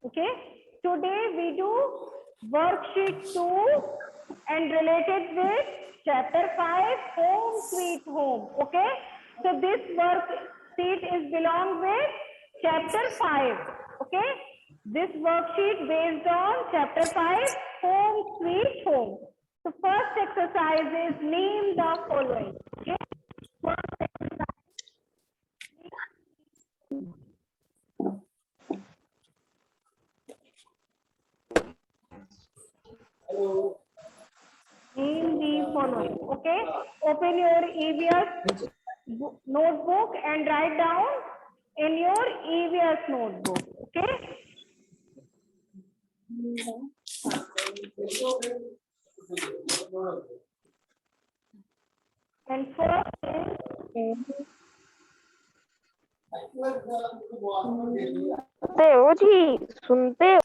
Okay, today we do worksheet 2 and related with chapter 5, Home Sweet Home. Okay, so this worksheet is belong with chapter 5. Okay, this worksheet based on chapter 5, Home Sweet Home. So first exercise is name the following. Okay, first exercise. Name the following. Okay, open your EVS notebook and write down in your EVS notebook. Okay. And first is सुनते हो जी, सुनते हो?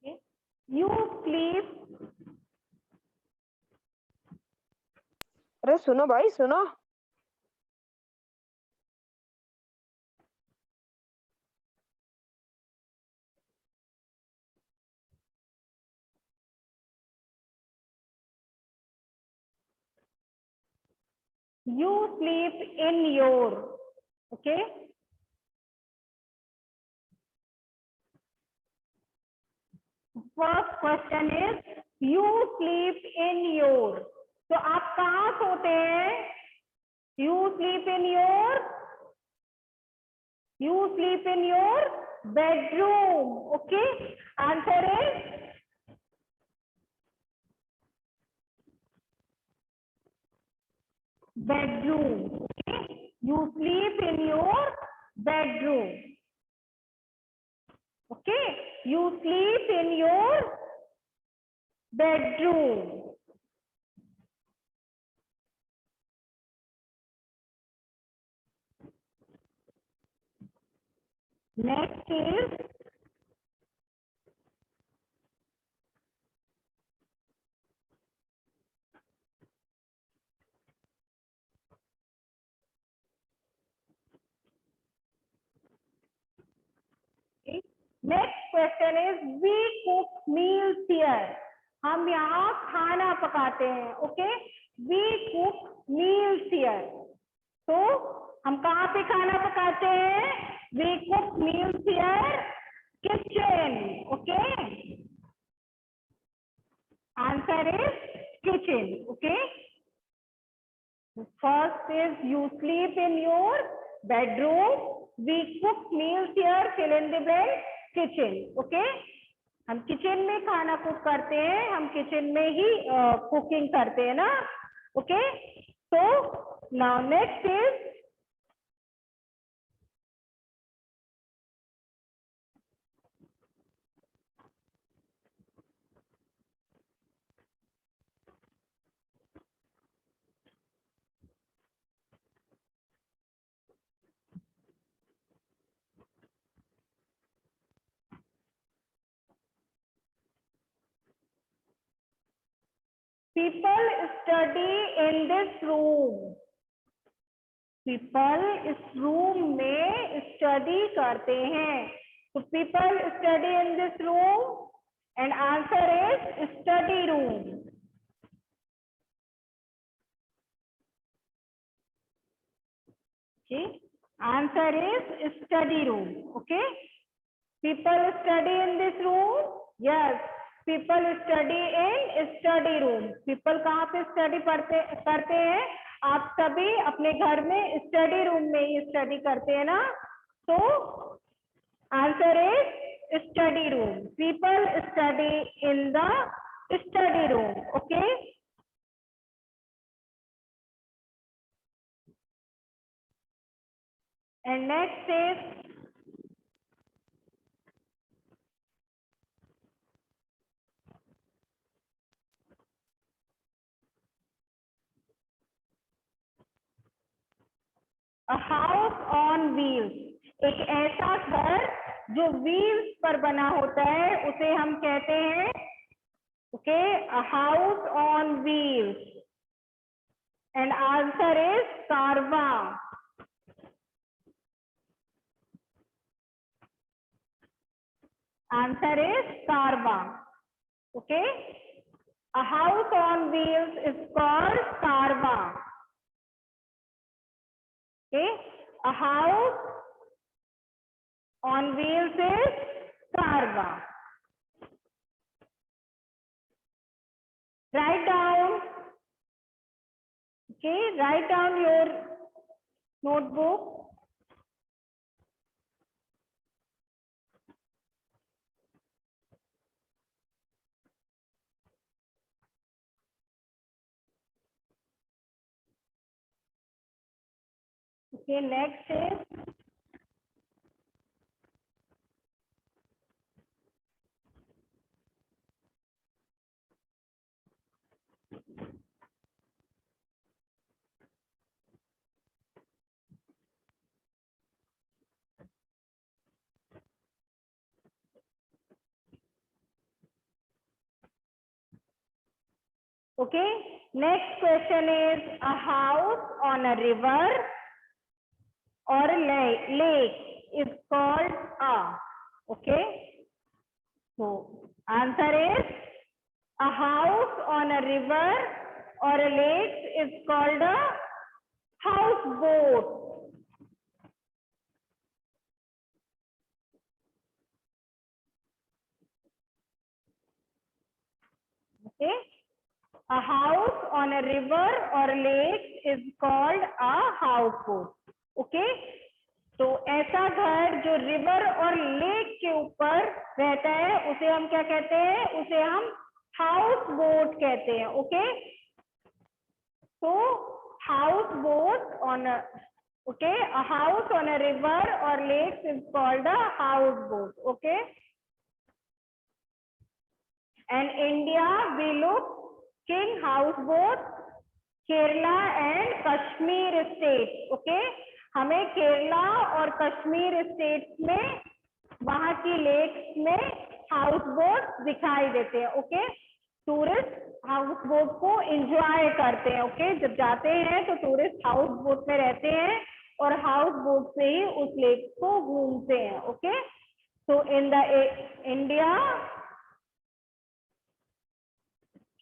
okay. You sleep. अरे सुनो भाई, सुनो। You sleep in your. Okay. First question is you sleep in your. तो आप कहाँ सोते हैं? You sleep in your. You sleep in your bedroom. Okay. Answer is bedroom. Okay. You sleep in your bedroom. Okay. You sleep in your bedroom. Next is okay. Next question is we cook meals here. हम यहाँ खाना पकाते हैं. Okay, we cook meals here. तो हम कहाँ पे खाना पकाते हैं? We cook meals here. Kitchen. Okay. Answer is kitchen. Okay. First is you sleep in your bedroom. We cook meals here. Fill in the blank. Kitchen. Okay. हम kitchen में खाना कुक करते हैं. हम किचन में ही कुकिंग करते हैं ना. ओके. तो now next is people study in this room. People इस रूम में स्टडी करते हैं. तो people study in this room and answer is study room. Okay. Answer is study room. Okay. People study in this room. Yes. People study in study room. People कहाँ पे study पढ़ते करते हैं? आप सभी अपने घर में स्टडी रूम में ही स्टडी करते हैं ना. तो answer is study room. People study in the study room. Okay. And next is a house on wheels. एक ऐसा घर जो व्हील्स पर बना होता है उसे हम कहते हैं. Okay. A house on wheels. and answer is Karwa. Answer is Karwa. Okay. A house on wheels is called Karwa. Okay. A house on wheels is Karwa. Write down. Okay. Write down your notebook. Okay, next is okay. Next question is a house on a river or a lake is called a. Okay. So answer is a house on a river or a lake is called a houseboat. Okay. A house on a river or a lake is called a houseboat. Okay. तो ऐसा घर जो river और lake के ऊपर रहता है उसे हम क्या कहते हैं? उसे हम हाउस बोट कहते हैं. ओके. तो house boat on okay, a house on a river or lake is called a houseboat. Okay. And India we look king houseboat, Kerala and Kashmir states. Okay. हमें केरला और कश्मीर स्टेट्स में वहां की lakes में house boat दिखाई देते हैं. Okay. Tourist house boat को एंजॉय करते हैं. ओके. जब जाते हैं तो टूरिस्ट हाउस बोट में रहते हैं और हाउस बोट से ही उस लेक को घूमते हैं. ओके. तो in the India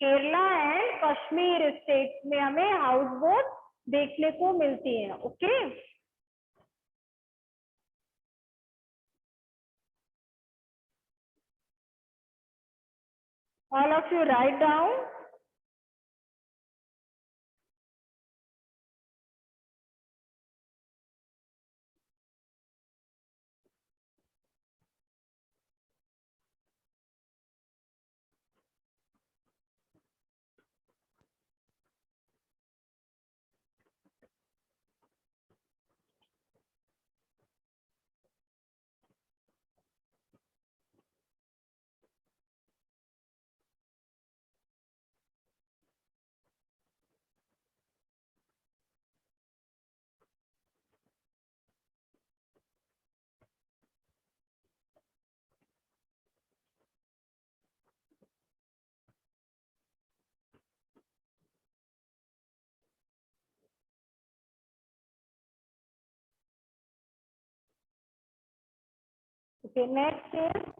Kerala and Kashmir states में हमें हाउस बोट देखने को मिलती है. Okay. All of you write down. Okay, next is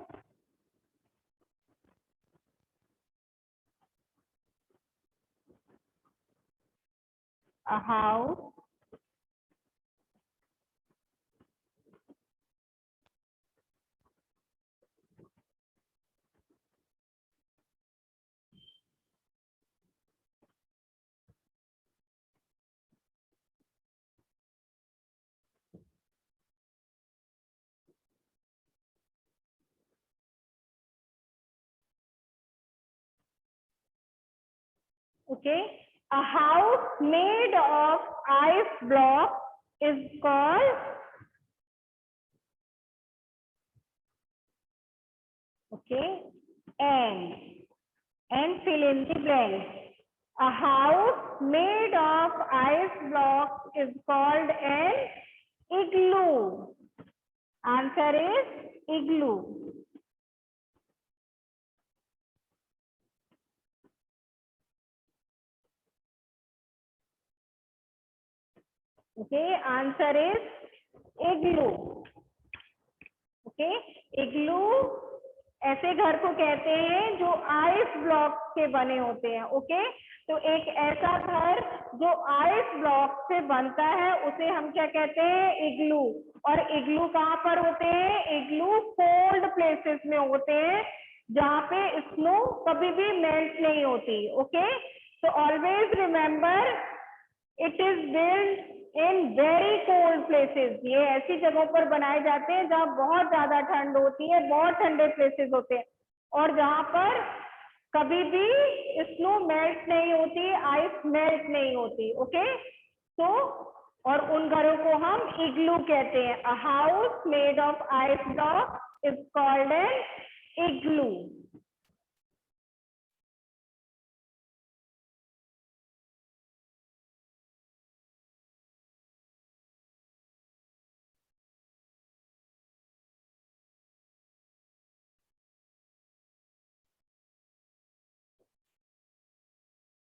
a house okay. A house made of ice block is called okay and fill in the blank. A house made of ice block is called an igloo. Answer is igloo. Okay, answer is igloo. Okay, igloo ऐसे घर को कहते हैं जो ice block के बने होते हैं. ओके, तो एक ऐसा घर जो आइस ब्लॉक से बनता है उसे हम क्या कहते हैं? इग्लू. और इग्लू कहाँ पर होते हैं? इग्लू कोल्ड प्लेसेस में होते हैं जहाँ पे स्नो कभी भी मेल्ट नहीं होती. ओके, तो always remember it is build in very cold places. ये ऐसी जगहों पर बनाए जाते हैं जहाँ बहुत ज्यादा ठंड होती है, बहुत ठंडे प्लेसेस होते हैं और जहाँ पर कभी भी स्नो मेल्ट नहीं होती, आइस मेल्ट नहीं होती. ओके, तो और उन घरों को हम इग्लू कहते हैं. A house made of ice block is called an igloo.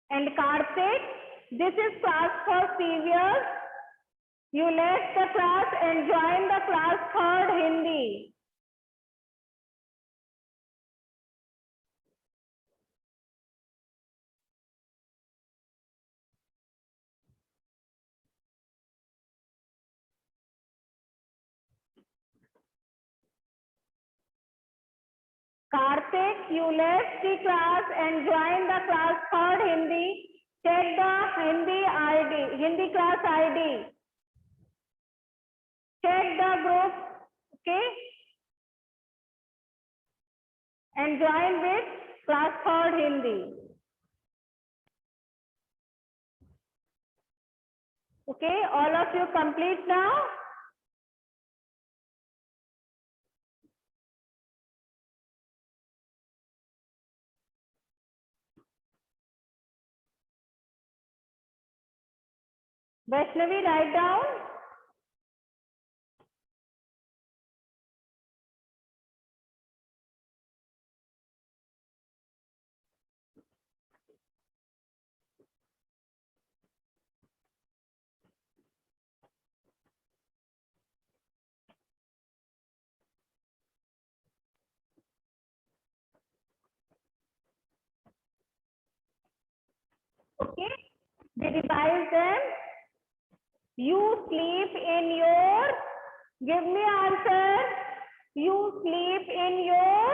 And Karthik, this is class for CVS. You left the class and joined the class third Hindi. Karthik, you left the class and joined the class third Hindi. Check the Hindi ID, Hindi class ID. Check the group, okay? And join with class third Hindi. Okay, all of you complete now? Vaishnavi, write down. Okay, we revise them. You sleep in your, give me answer. You sleep in your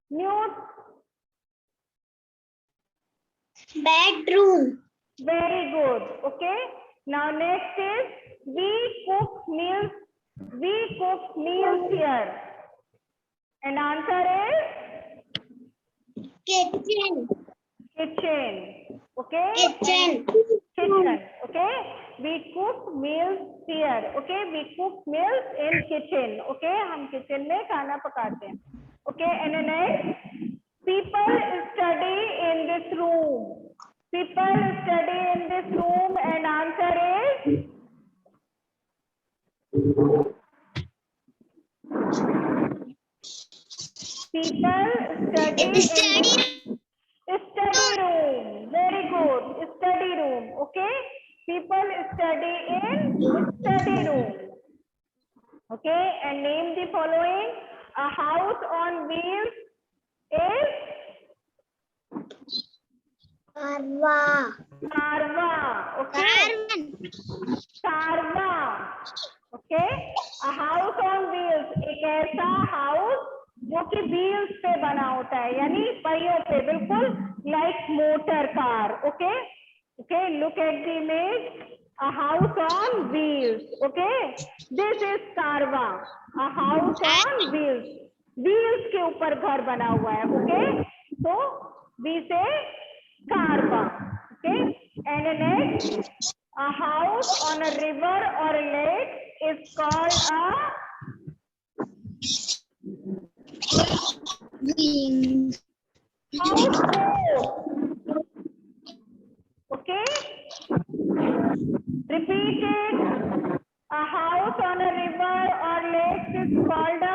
mute. Bedroom. Very good. Okay. Now next is we cook meals. We cook meals here. And answer is Kitchen. kitchen. Okay. Kitchen. Kitchen. Okay. We cook meals here. Okay. We cook meals in kitchen. Okay. हम kitchen में खाना पकाते हैं. Okay. And the next, people study in this room. People study in this room and answer is people study in study room. Very good. Study room. Okay. People study in study room. Okay. And name the following. A house on wheels is Karva. Carva. Okay. Carva. Okay. A house on wheels. एक ऐसा house जो कि wheels पे बना होता है, यानी पहियों पे, बिल्कुल like motor car. Okay. Okay. Look at the image. A house on wheels. Okay. This is Carva. A house on wheels. Wheels के ऊपर घर बना हुआ है. Okay. So we say Carva. Okay. And next, a house on a river or a lake is called a houseboat. Okay. Repeat it. A house on a river or lake is called a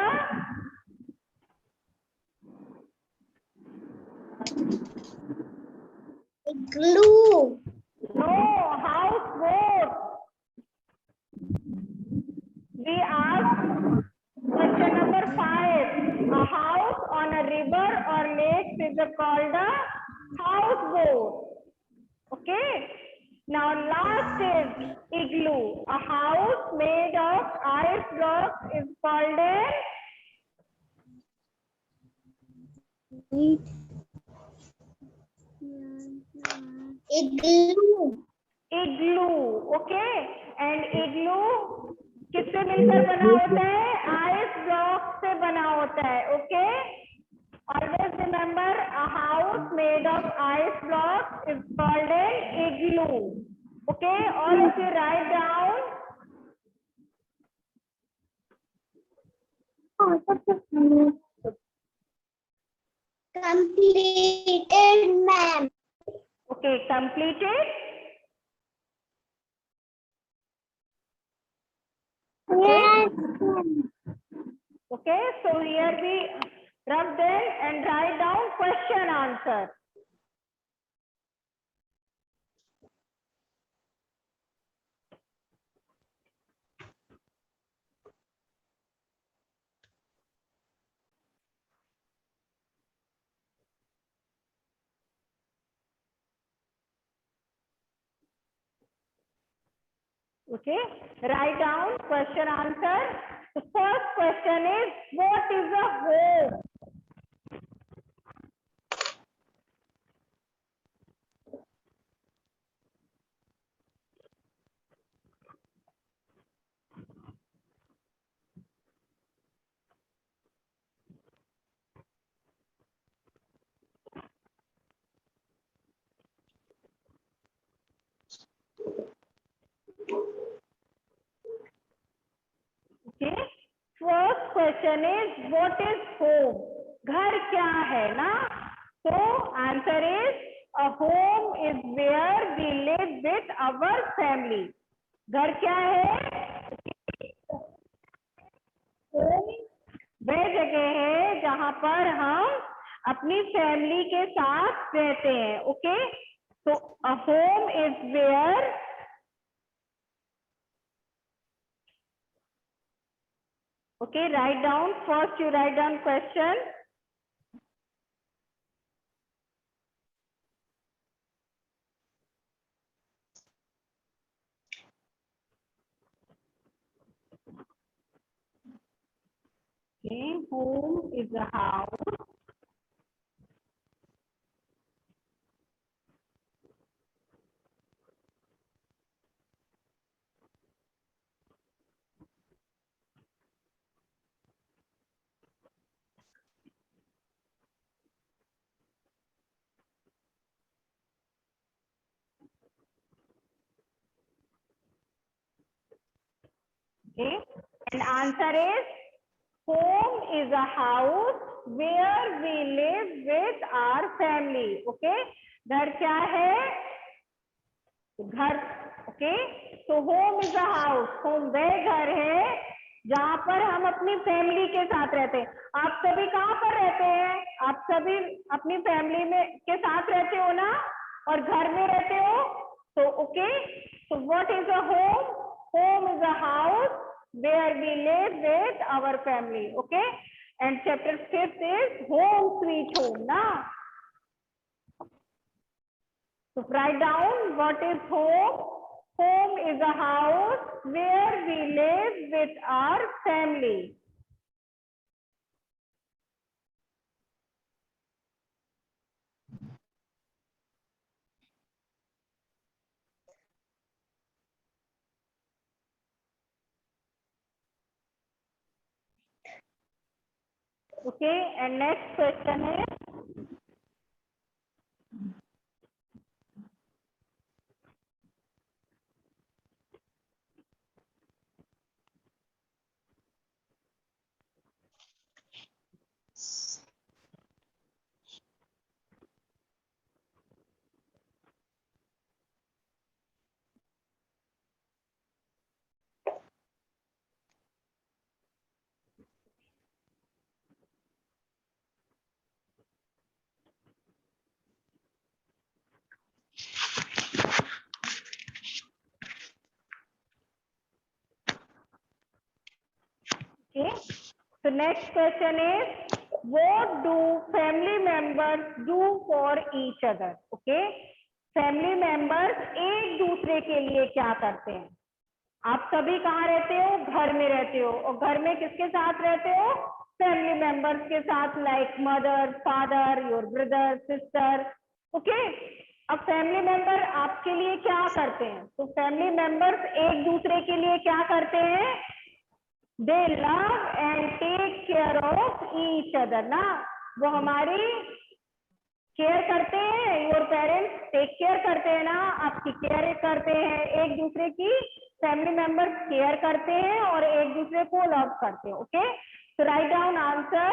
Igloo. no. We ask question number 5. A house on a river or lake is called a houseboat. Okay. Now last is igloo. A house made of ice blocks is called a Igloo. igloo. Okay. And igloo किससे मिलकर बना होता है? Ice block से बना होता है. Okay. Always remember, a house made of ice blocks is called an igloo. Okay, all of you write down. Completed, ma'am. Okay, completed. Yes. Okay, so here we rub them and write down question answer. Okay, write down question answer. The first question is, what is a home? Okay, first question is, what is home? घर क्या है ना? So answer is, a home is where we live with our family. घर क्या है? home वह जगह है जहां पर हम अपनी फैमिली के साथ रहते हैं. ओके, तो a home is where okay, write down first, you write down question. Okay, home is a house. Okay, and answer is, home is a house where we live with our family. Okay, घर क्या है? घर. Okay, तो home is a house. Home वह घर है जहां पर हम अपनी फैमिली के साथ रहते हैं. आप सभी कहाँ पर रहते हैं? आप सभी अपनी फैमिली में के साथ रहते हो ना, और घर में रहते हो. तो okay, so what is a home? Home is a house where we live with our family. Okay, and chapter 5th is home sweet home na. So write down what is home. Home is a house where we live with our family. Okay, and next question is, next question is, what do family members do for each other? Okay, family members एक दूसरे के लिए क्या करते हैं? आप सभी कहाँ रहते हो? घर में रहते हो, और घर में किसके साथ रहते हो? फैमिली मेंबर्स के साथ, like mother, father, your brother, sister. Okay, अब फैमिली मेंबर आपके लिए क्या करते हैं? तो फैमिली मेंबर्स एक दूसरे के लिए क्या करते हैं? They love and take care of each other ना. वो हमारी केयर करते हैं. योर पेरेंट्स टेक केयर करते हैं ना, आपकी केयर करते हैं. एक दूसरे की फैमिली मेंबर्स केयर करते हैं और एक दूसरे को लव करते हैं. Okay, so write down answer.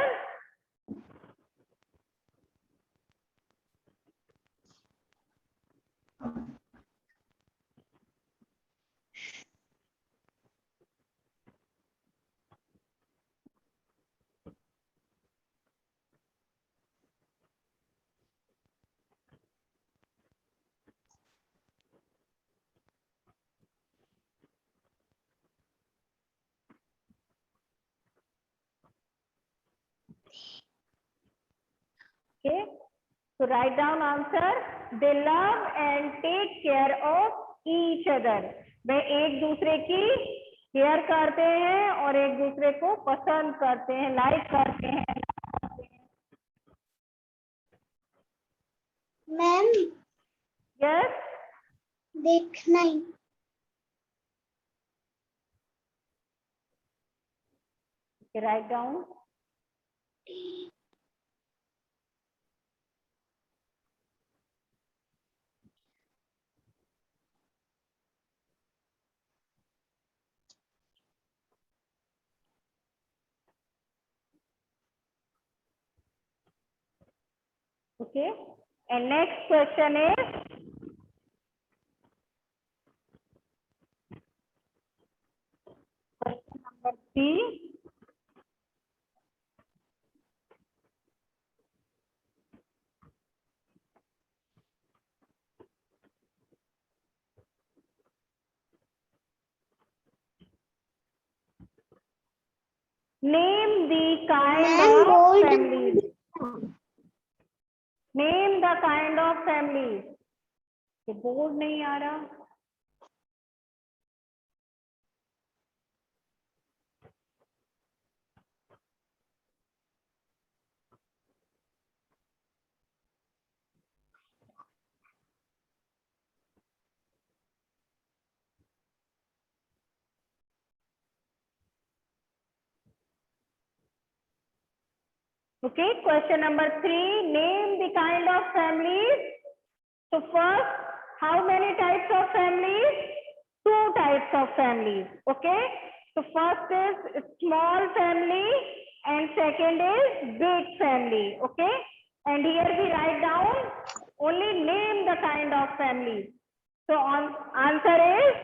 Okay, so write down answer. They love and take care of each other. वे एक दूसरे की केयर करते हैं और एक दूसरे को पसंद करते हैं, लाइक करते हैं. मैम यस, देखना ही. Write down. Okay, and next question is, question number 3. Name the kind Ma'am, of bold. families. Name the kind of families. ये बोर्ड नहीं आ रहा. Okay, question number 3. Name the kind of families. So first, how many types of families? 2 types of families. Okay, so first is small family and second is big family. Okay, and here we write down, only name the kind of families. So answer is,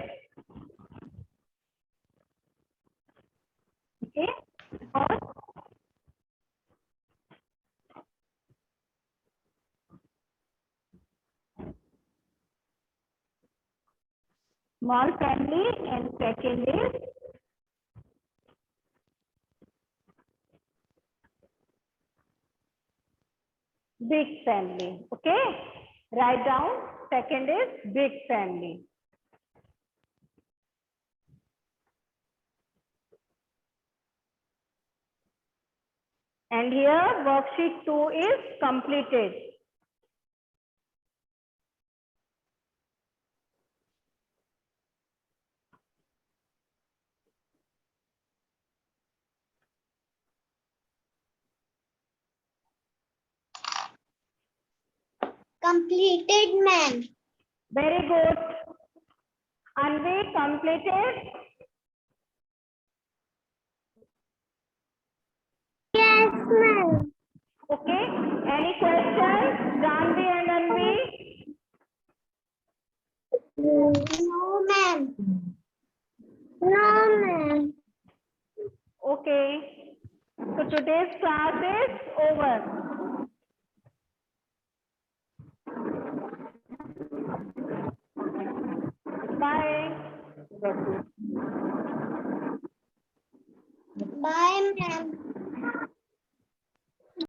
okay, first, small family and second is big family. Okay, write down, second is big family. And here worksheet 2 is completed. Completed, ma'am. Very good. Anvi, completed? Yes, ma'am. Okay. Any questions? Janvi and Anvi? No, ma'am. No, ma'am. Okay. So today's class is over. Bye. Bye, ma'am.